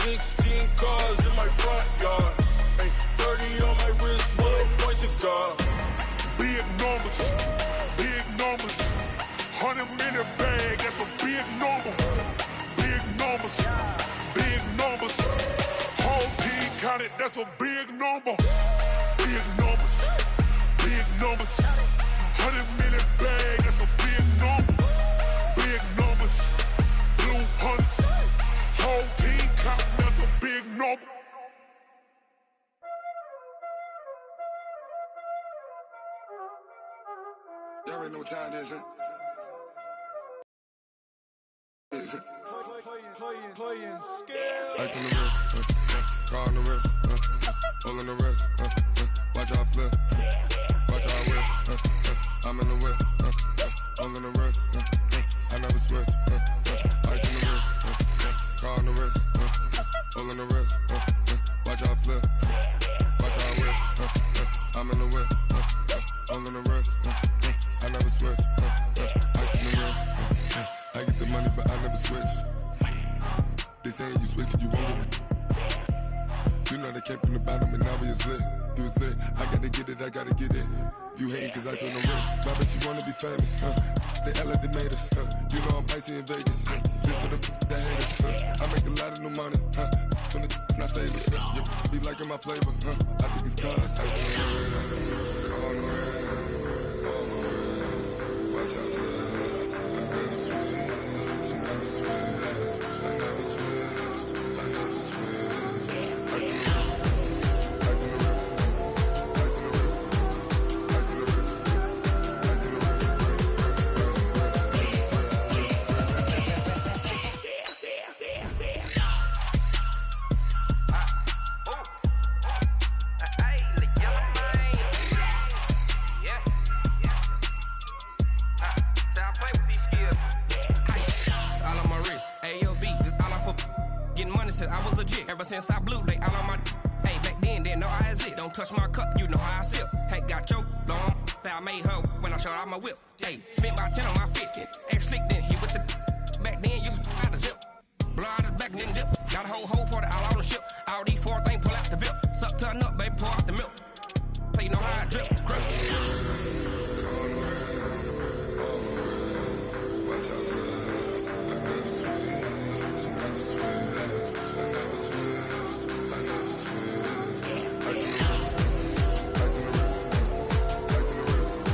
16 cars in my front yard. Ay, 30 on my wrist, bullet point to God. Big numbers, big numbers. 100-minute bag, that's a big number. Big numbers, big numbers. Whole team counted, that's a big number. Big numbers, big numbers. 100-minute bag, that's a big number. Big numbers, blue hunts. Whole team counting, that's a big number. Y'all already know what time it is, huh? Playing scared. Ice on the wrist, car on the wrist, all on the wrist, watch how I flip, watch how I whip, I'm in the whip, all on the wrist, I never switch, ice on the wrist, car on the wrist, all on the wrist, watch how I flip, watch how I whip, I'm in the whip, all on the wrist, I never switch, ice on the wrist, I get the money but I never switch. They saying you switch, you won't get it. You know they came from the bottom and now we is lit. You was lit, I gotta get it, I gotta get it. You hating cause I on the wrist. My bitch, you wanna be famous, They act like they made us, You know I'm icy in Vegas, This for the that hate us, I make a lot of new money, When the not savers, You be liking my flavor, I think it's cause ice on the wrist, car on the wrist, all on the wrist. Watch out, cuz I never switch, you never switch. I never switch, I never switch. Ice on the wrist, ice on the wrist, ice on the wrist, ice on the wrist, ice on the wrist, I was legit. Ever since I blew, they all on my hey, back then, didn't know I exist. Don't touch my cup, you know how I sip. Hey, got your long, say I made her when I showed out my whip. Hey, spent about 10 on my 50. Ex-slick, then hit with the back then, used to out the zip. Blow out the back, then dip. Got a whole party all on the ship. All these four things, pull out the VIP. Suck, turn up, baby, pour out the milk. So you know how I drip. Crush. Watch out, cuz I never switch, you never switch. I never switch, I never switch. Ice on the wrist, ice on the wrist, ice on the wrist, ice on the wrist,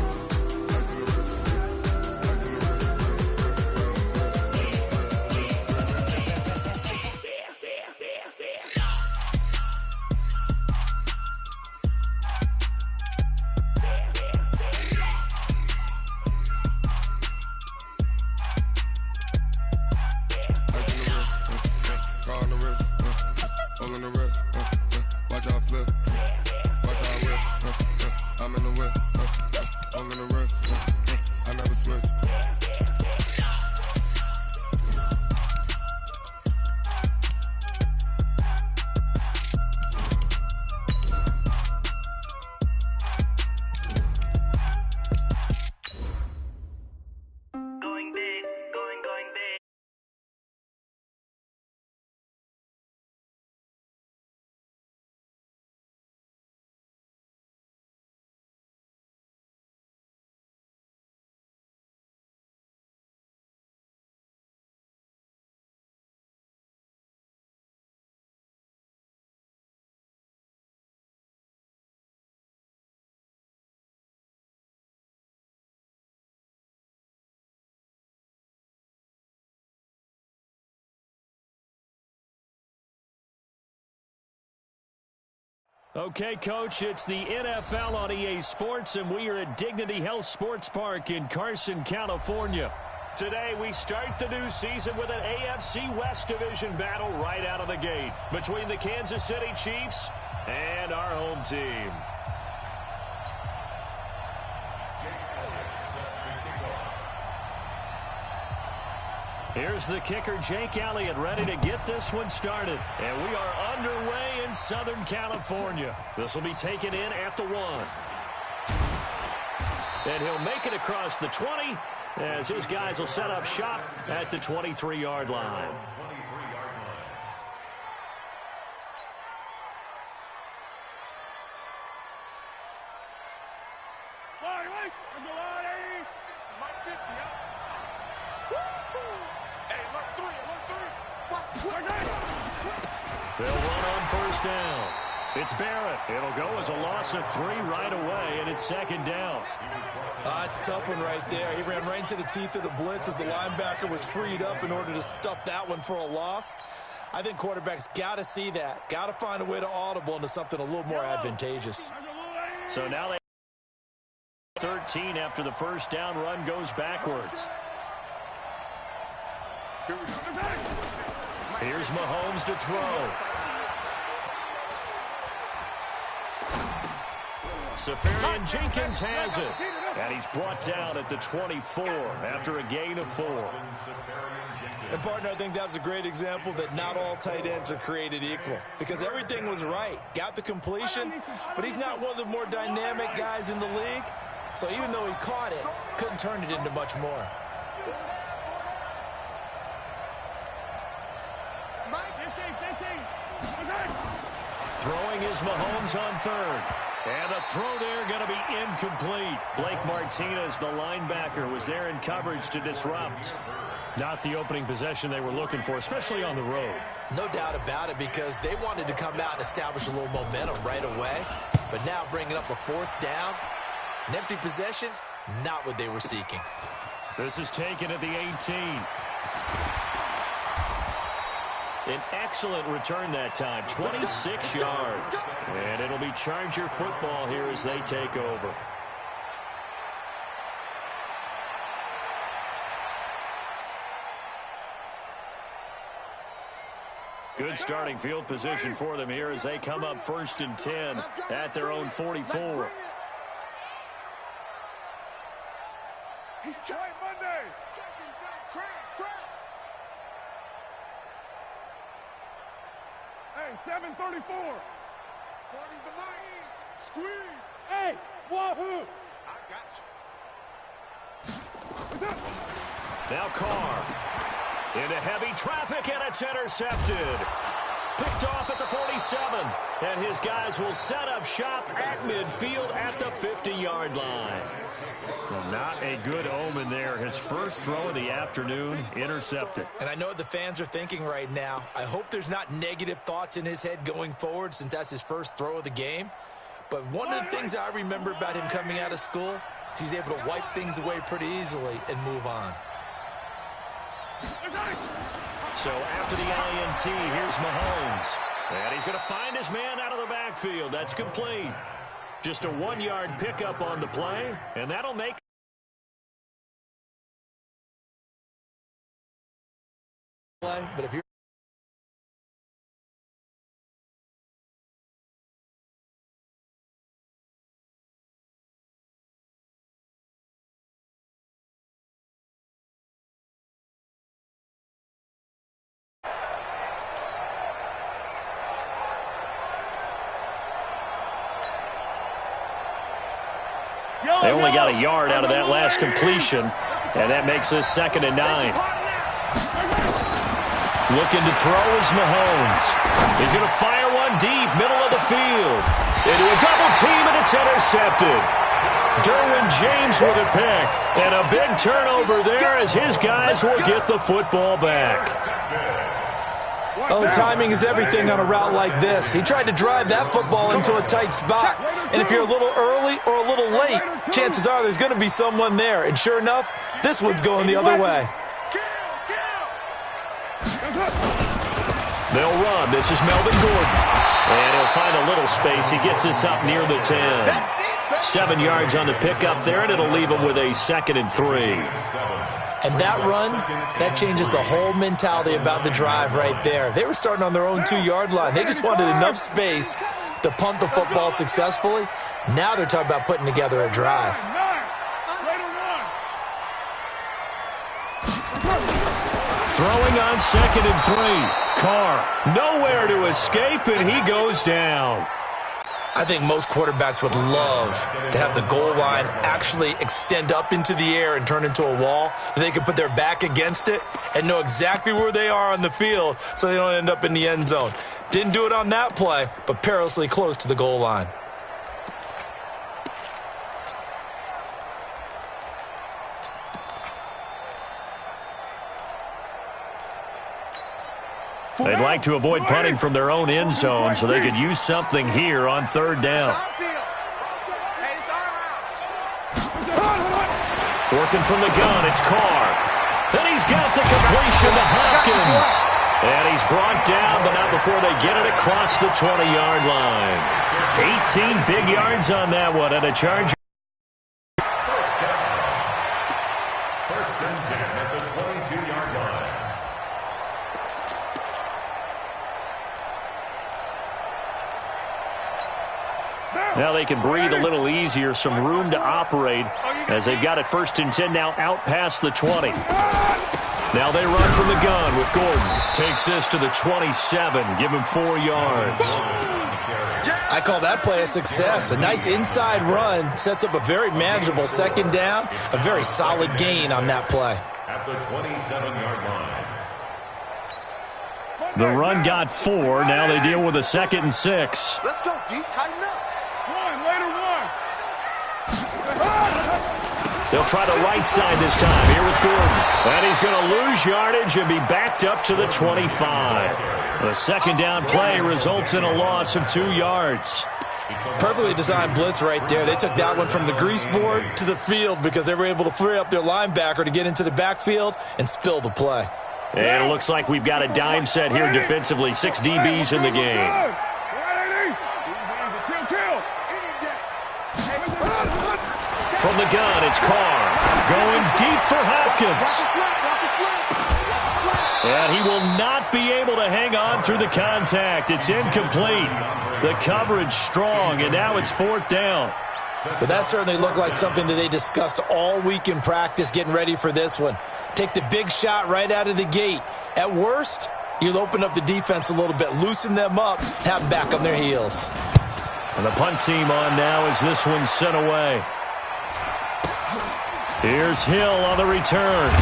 ice on the wrist, car on the wrist, all on the wrist, watch how I flip, watch how I whip, I'm in the whip, all on the wrist, I never switch. Going big, going big. Okay, Coach, it's the NFL on EA Sports, and we are at Dignity Health Sports Park in Carson, California. Today, we start the new season with an AFC West Division battle right out of the gate between the Kansas City Chiefs and our home team. Here's the kicker, Jake Elliott, ready to get this one started. And we are underway in Southern California. This will be taken in at the 1. And he'll make it across the 20 as his guys will set up shop at the 23-yard line. They'll run on first down. It's Barrett. It'll go as a loss of 3 right away, and it's second down. It's a tough one right there. He ran right into the teeth of the blitz as the linebacker was freed up in order to stuff that one for a loss. I think quarterbacks got to see that. Got to find a way to audible into something a little more advantageous. So now they 13 after the first down run goes backwards. Here's Mahomes to throw. Safarian Jenkins has it. And he's brought down at the 24 after a gain of 4. And, partner, I think that was a great example that not all tight ends are created equal. Because everything was right. Got the completion, but he's not one of the more dynamic guys in the league. So even though he caught it, couldn't turn it into much more. Throwing is Mahomes on third. And the throw there going to be incomplete. Blake Martinez, the linebacker, was there in coverage to disrupt. Not the opening possession they were looking for, especially on the road. No doubt about it, because they wanted to come out and establish a little momentum right away. But now bringing up a 4th down, an empty possession, not what they were seeking. This is taken at the 18. An excellent return that time, 26 yards. And it'll be Charger football here as they take over. Good starting field position for them here as they come up 1st and 10 at their own 44. He's trying Monday. Hey, 734. 40's the line. Squeeze. Hey, wahoo. I got you. Now Carr into heavy traffic, and it's intercepted. Picked off at the 47, and his guys will set up shop at midfield at the 50-yard line. Well, not a good omen there. His first throw of the afternoon, intercepted. And I know what the fans are thinking right now. I hope there's not negative thoughts in his head going forward, since that's his first throw of the game. But one of the things I remember about him coming out of school is he's able to wipe things away pretty easily and move on. So after the INT, here's Mahomes. And he's going to find his man out of the backfield. That's complete. Just a 1-yard pickup on the play, and that'll make play. But if you're they only got a yard out of that last completion, and that makes this 2nd and 9. Looking to throw is Mahomes. He's going to fire one deep, middle of the field. Into a double team, and it's intercepted. Derwin James with a pick, and a big turnover there as his guys will get the football back. Oh, timing is everything on a route like this. He tried to drive that football into a tight spot. And if you're a little early or a little late, chances are there's going to be someone there. And sure enough, this one's going the other way. They'll run. This is Melvin Gordon. And he'll find a little space. He gets us up near the 10. 7 yards on the pickup there, and it'll leave him with a 2nd and 3. And that run, that changes the whole mentality about the drive right there. They were starting on their own 2-yard line. They just wanted enough space to punt the football successfully. Now they're talking about putting together a drive. Throwing on 2nd and 3. Carr nowhere to escape, and he goes down. I think most quarterbacks would love to have the goal line actually extend up into the air and turn into a wall. They can put their back against it and know exactly where they are on the field so they don't end up in the end zone. Didn't do it on that play, but perilously close to the goal line. They'd like to avoid punting from their own end zone so they could use something here on third down. Working from the gun, it's Carr. And he's got the completion to Hopkins. And he's brought down, but not before they get it across the 20-yard line. 18 big yards on that one, and a charge. First and 10 at the 22-yard line. Now they can breathe a little easier, some room to operate as they've got it first and 10 now out past the 20. Now they run from the gun with Gordon. Takes this to the 27, give him 4 yards. I call that play a success. A nice inside run sets up a very manageable second down, a very solid gain on that play. At the 27-yard line. The run got 4. Now they deal with a 2nd and 6. Let's go, D. Tighten up. They'll try the right side this time here with Gordon. And he's going to lose yardage and be backed up to the 25. The second down play results in a loss of 2 yards. Perfectly designed blitz right there. They took that one from the grease board to the field because they were able to free up their linebacker to get into the backfield and spill the play. And it looks like we've got a dime set here defensively. 6 DBs in the game. From the gun, it's Carr. Going deep for Hopkins. And he will not be able to hang on through the contact. It's incomplete. The coverage strong, and now it's 4th down. But that certainly looked like something that they discussed all week in practice getting ready for this one. Take the big shot right out of the gate. At worst, you'll open up the defense a little bit, loosen them up, have them back on their heels. And the punt team on now as this one's sent away. Here's Hill on the return.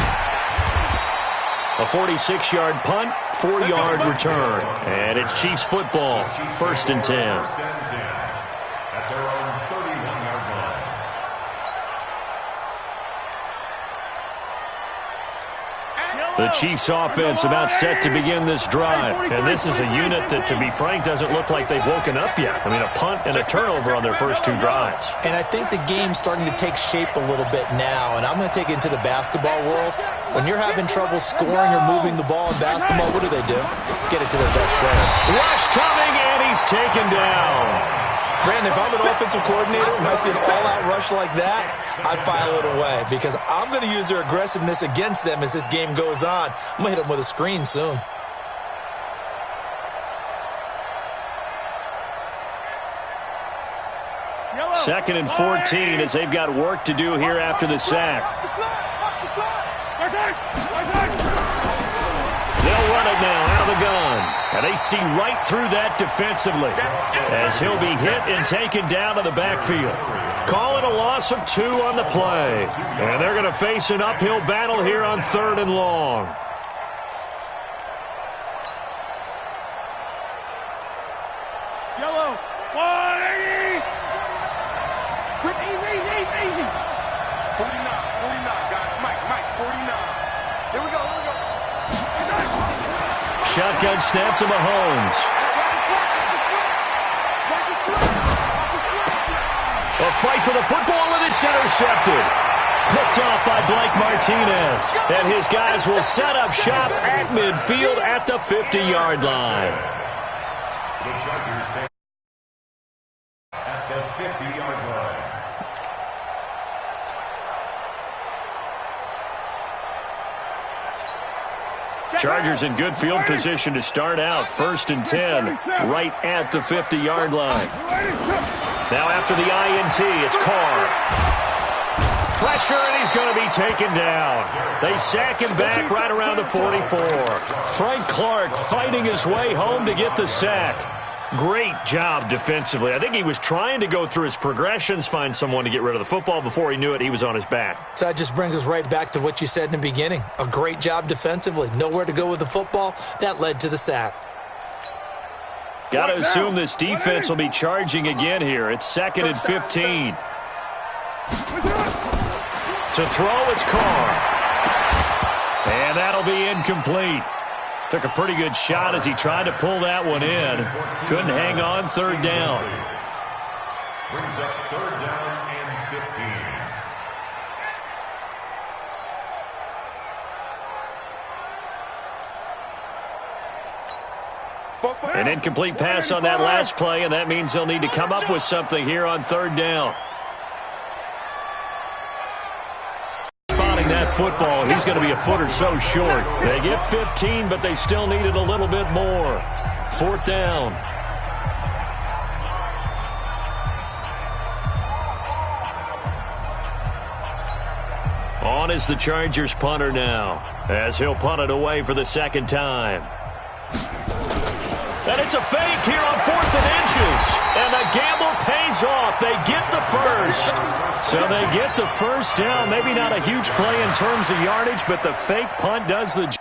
A 46-yard punt, 4-yard return. And it's Chiefs football, 1st and 10. At their own 31-yard line. The Chiefs offense about set to begin this drive. And this is a unit that, to be frank, doesn't look like they've woken up yet. I mean, a punt and a turnover on their first 2 drives. And I think the game's starting to take shape a little bit now, and I'm going to take it into the basketball world. When you're having trouble scoring or moving the ball in basketball, what do? Get it to their best player. Rush coming, and he's taken down. Brandon, if I'm an offensive coordinator and I see an all-out rush like that, I file it away because I'm going to use their aggressiveness against them as this game goes on. I'm going to hit them with a screen soon. Second and 14 as they've got work to do here after the sack. They'll run it now out of the gun. And they see right through that defensively as he'll be hit and taken down to the backfield. Call it a loss of 2 on the play. And they're going to face an uphill battle here on 3rd and long. Yellow, 180. Quick, easy. 49, guys. Mike, 49. Here we go. Shotgun snap to Mahomes. A fight for the football, and it's intercepted. Picked off by Blake Martinez. And his guys will set up shop at midfield at the 50-yard line. The Chargers stand at the 50-yard line. Chargers in good field position to start out. 1st and 10, right at the 50-yard line. Now after the INT, it's Carr. Pressure, and he's going to be taken down. They sack him back right around the 44. Frank Clark fighting his way home to get the sack. Great job defensively. I think he was trying to go through his progressions, find someone to get rid of the football. Before he knew it, he was on his back. So that just brings us right back to what you said in the beginning. A great job defensively. Nowhere to go with the football. That led to the sack. Got to assume this defense will be charging again here. It's 2nd and 15. To throw, it's Carr. And that'll be incomplete. Took a pretty good shot as he tried to pull that one in. Couldn't hang on, third down. Brings up third down and 15. An incomplete pass on that last play, and that means they'll need to come up with something here on third down. Spotting that football, he's going to be a foot or so short. They get 15, but they still needed a little bit more. Fourth down. On is the Chargers punter now, as he'll punt it away for the second time. And it's a fake here on 4th and inches. And the gamble pays off. They get the first. So they get the first down. Maybe not a huge play in terms of yardage, but the fake punt does the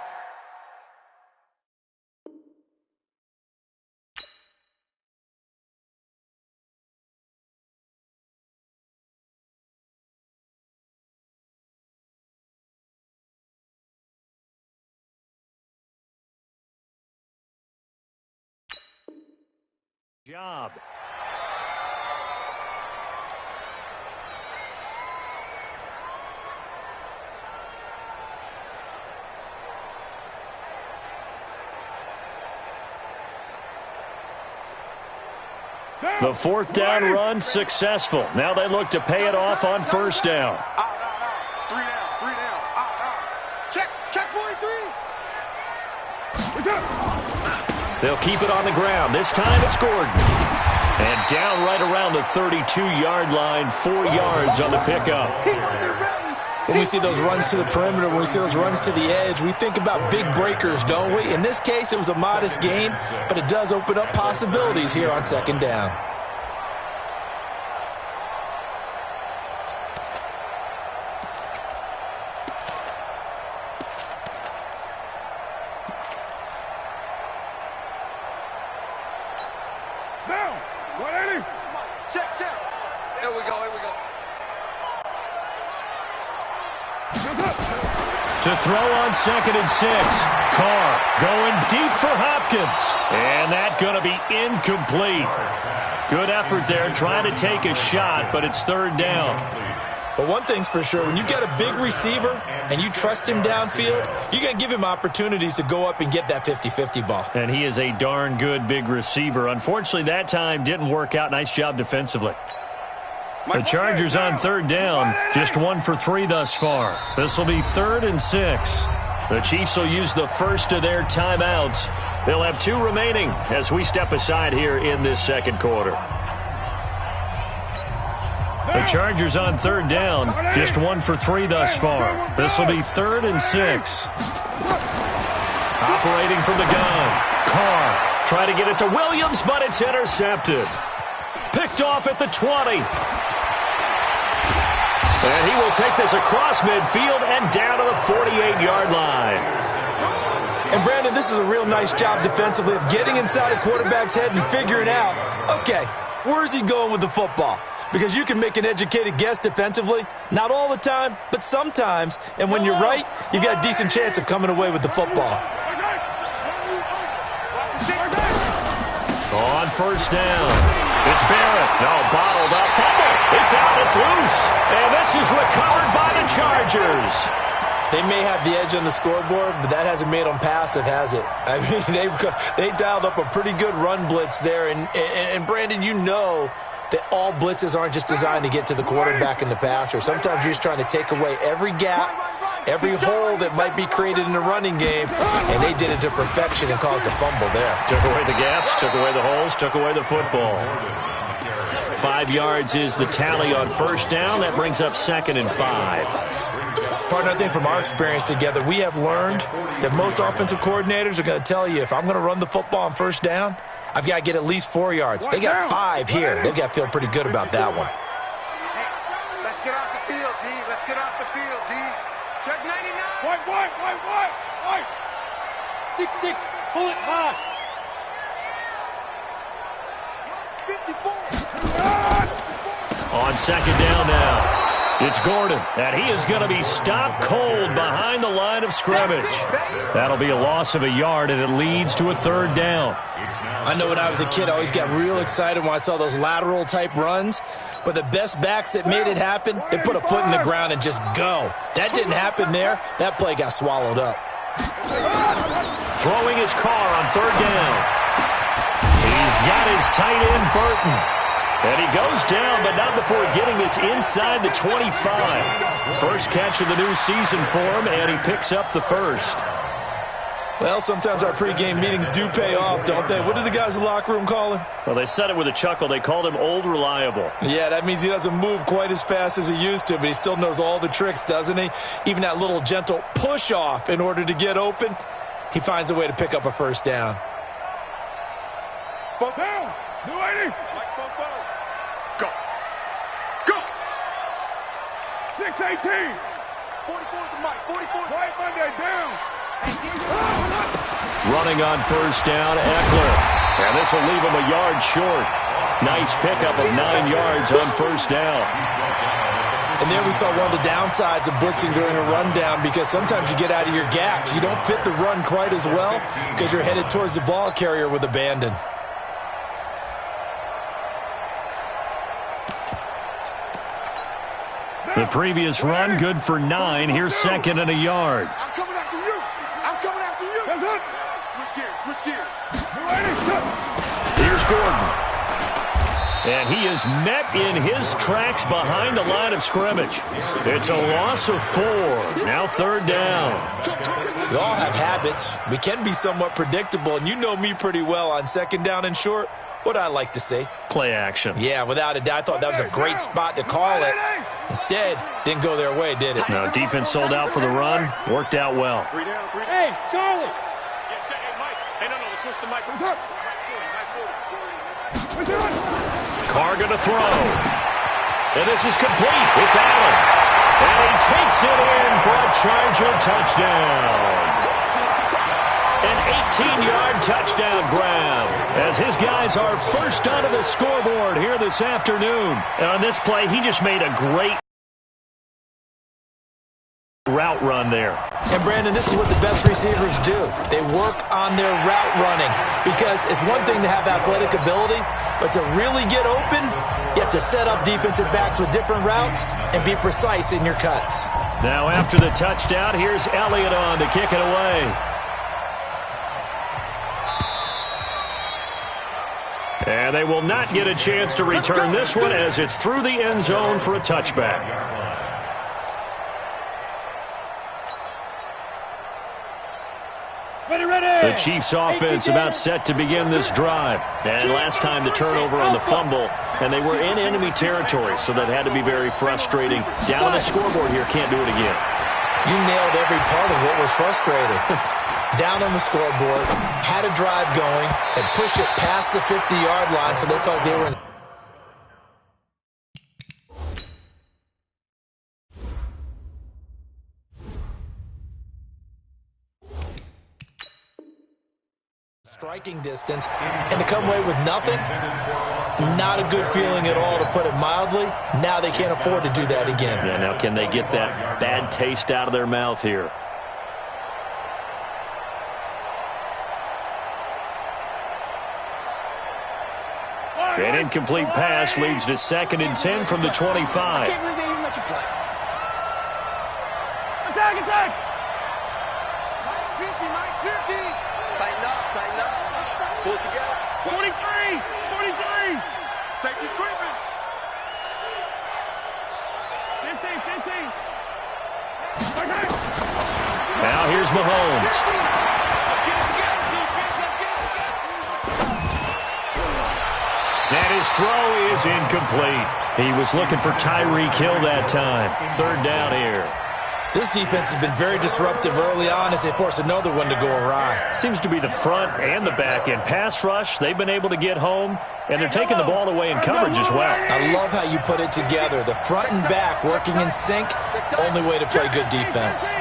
job. The fourth down run successful. Now they look to pay it off on first down. Three down. Check 43. They'll keep it on the ground. This time it's Gordon. And down right around the 32-yard line, 4 yards on the pickup. When we see those runs to the perimeter, when we see those runs to the edge, we think about big breakers, don't we? In this case, it was a modest gain, but it does open up possibilities here on second down. To throw on 2nd and 6. Carr going deep for Hopkins. And that going to be incomplete. Good effort there trying to take a shot, but it's third down. But one thing's for sure, when you got a big receiver and you trust him downfield, you're going to give him opportunities to go up and get that 50-50 ball. And he is a darn good big receiver. Unfortunately, that time didn't work out. Nice job defensively. The Chargers on third down, just 1 for 3 thus far. This will be 3rd and 6. The Chiefs will use the first of their timeouts. They'll have 2 remaining as we step aside here in this second quarter. The Chargers on third down, just 1 for 3 thus far. This will be 3rd and 6. Operating from the gun. Carr trying to get it to Williams, but it's intercepted. Picked off at the 20. And he will take this across midfield and down to the 48-yard line. And, Brandon, this is a real nice job defensively of getting inside a quarterback's head and figuring out, okay, where's he going with the football? Because you can make an educated guess defensively, not all the time, but sometimes. And when you're right, you've got a decent chance of coming away with the football. On first down, it's Barrett. No, bottled up. Fumble. It's out. It's loose. And this is recovered by the Chargers. They may have the edge on the scoreboard, but that hasn't made them passive, has it? I mean, they dialed up a pretty good run blitz there. And Brandon, you know that all blitzes aren't just designed to get to the quarterback and the passer. Sometimes you're just trying to take away every gap, every hole that might be created in the running game, and they did it to perfection and caused a fumble there. Took away the gaps, took away the holes, took away the football. 5 yards is the tally on first down. That brings up 2nd and 5. Partner, I think from our experience together, we have learned that most offensive coordinators are going to tell you, if I'm going to run the football on first down, I've got to get at least 4 yards. They got 5 here. They've got to feel pretty good about that one. Hey, let's get off the field, D. Let's get off the field, D. Check 99. White. 6-6. Pull it high. 54. On second down now. It's Gordon, and he is going to be stopped cold behind the line of scrimmage. That'll be a loss of a yard, and it leads to a third down. I know when I was a kid, I always got real excited when I saw those lateral-type runs. But the best backs that made it happen, they put a foot in the ground and just go. That didn't happen there. That play got swallowed up. Throwing his car on third down. He's got his tight end, Burton. And he goes down, but not before getting this inside the 25. First catch of the new season for him, and he picks up the first. Well, sometimes our pregame meetings do pay off, don't they? What do the guys in the locker room call him? Well, they said it with a chuckle. They called him Old Reliable. Yeah, that means he doesn't move quite as fast as he used to, but he still knows all the tricks, doesn't he? Even that little gentle push-off in order to get open, he finds a way to pick up a first down. Both down. New 80. Go. Go. 6-18. 44 to Mike. 44. Right Monday down. Running on first down, Eckler. And this will leave him a yard short. Nice pickup of 9 yards on first down. And there we saw one of the downsides of blitzing during a rundown, because sometimes you get out of your gaps. You don't fit the run quite as well because you're headed towards the ball carrier with abandon. The previous run, good for 9. Here's second and a yard. I'm coming after you. I'm coming after you. That's it. Switch gears. Switch gears. Here's Gordon. And he is met in his tracks behind the line of scrimmage. It's a loss of 4. Now third down. We all have habits. We can be somewhat predictable, and you know me pretty well on second down and short. What I like to say? Play action. Yeah, without a doubt. I thought that was a great spot to call it. Instead, didn't go their way, did it? No, defense sold out for the run. Worked out well. Hey, Charlie. Hey, Mike. Hey, no, let's switch the mic. What's up? Carr going to throw. And this is complete. It's Allen. And he takes it in for a Charger touchdown. An 18-yard touchdown grab as his guys are first onto the scoreboard here this afternoon. And on this play, he just made a great route run there. And, Brandon, this is what the best receivers do. They work on their route running, because it's one thing to have athletic ability, but to really get open, you have to set up defensive backs with different routes and be precise in your cuts. Now after the touchdown, here's Elliott on to kick it away. And they will not get a chance to return this one as it's through the end zone for a touchback. Ready. The Chiefs offense about set to begin this drive. And last time the turnover on the fumble, and they were in enemy territory, so that had to be very frustrating. Down on the scoreboard here, can't do it again. You nailed every part of what was frustrating. Down on the scoreboard, had a drive going, and pushed it past the 50-yard line, so they felt they were in. Striking distance, and to come away with nothing, not a good feeling at all, to put it mildly. Now they can't afford to do that again. Yeah, now can they get that bad taste out of their mouth here? An incomplete pass leads to 2nd and 10 from the 25. I can't believe they even let you play. Attack! Mike 50, Mike 50. Tighten up. Pull it together. 43. Safety's creeping. 15. Now here's Mahomes. And his throw is incomplete. He was looking for Tyreek Hill that time. Third down here. This defense has been very disruptive early on as they force another one to go awry. Seems to be the front and the back end. Pass rush, they've been able to get home, and they're taking the ball away in coverage as well. I love how you put it together. The front and back working in sync, only way to play good defense.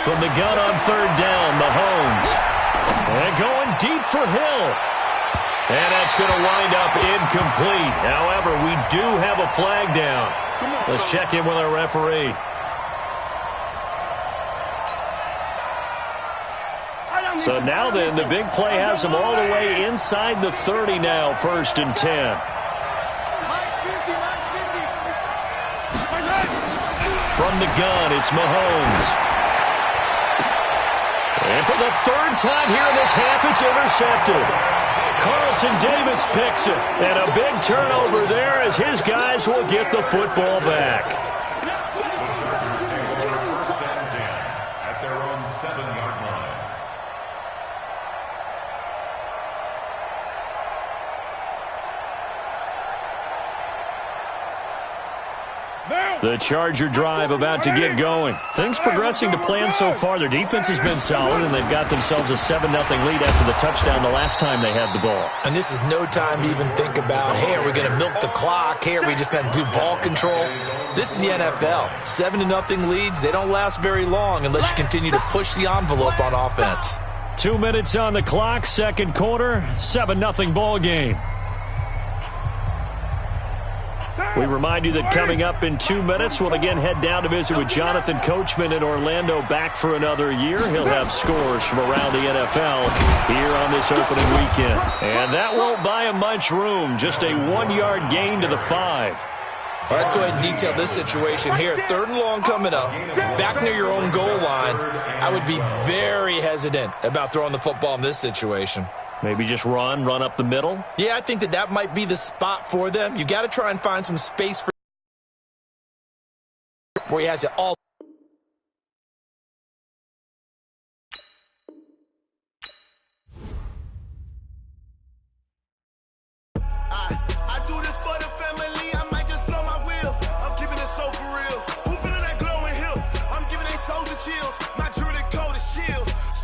From the gun on third down, Mahomes. And going deep for Hill. And that's going to wind up incomplete. However, we do have a flag down. Let's check in with our referee. So now then, the big play has them all the way inside the 30 now, 1st and 10. From the gun, it's Mahomes. And for the 3rd time here in this half, it's intercepted. Carlton Davis picks it. And a big turnover there as his guys will get the football back. First and 10 at their own 7-yard line. The Charger drive about to get going. Things progressing to plan so far. Their defense has been solid, and they've got themselves a 7-0 lead after the touchdown the last time they had the ball. And this is no time to even think about, hey, are we going to milk the clock? Hey, are we just going to do ball control? This is the NFL. 7-0 leads, they don't last very long unless you continue to push the envelope on offense. 2 minutes on the clock, 2nd quarter, 7-0 ball game. We remind you that coming up in 2 minutes, we'll again head down to visit with Jonathan Coachman in Orlando, back for another year. He'll have scores from around the NFL here on this opening weekend. And that won't buy him much room. Just a 1-yard gain to the 5. All right, let's go ahead and detail this situation here. 3rd and long coming up, back near your own goal line. I would be very hesitant about throwing the football in this situation. Maybe just run up the middle? Yeah, I think that might be the spot for them. You got to try and find some space for where he has it all. I do this for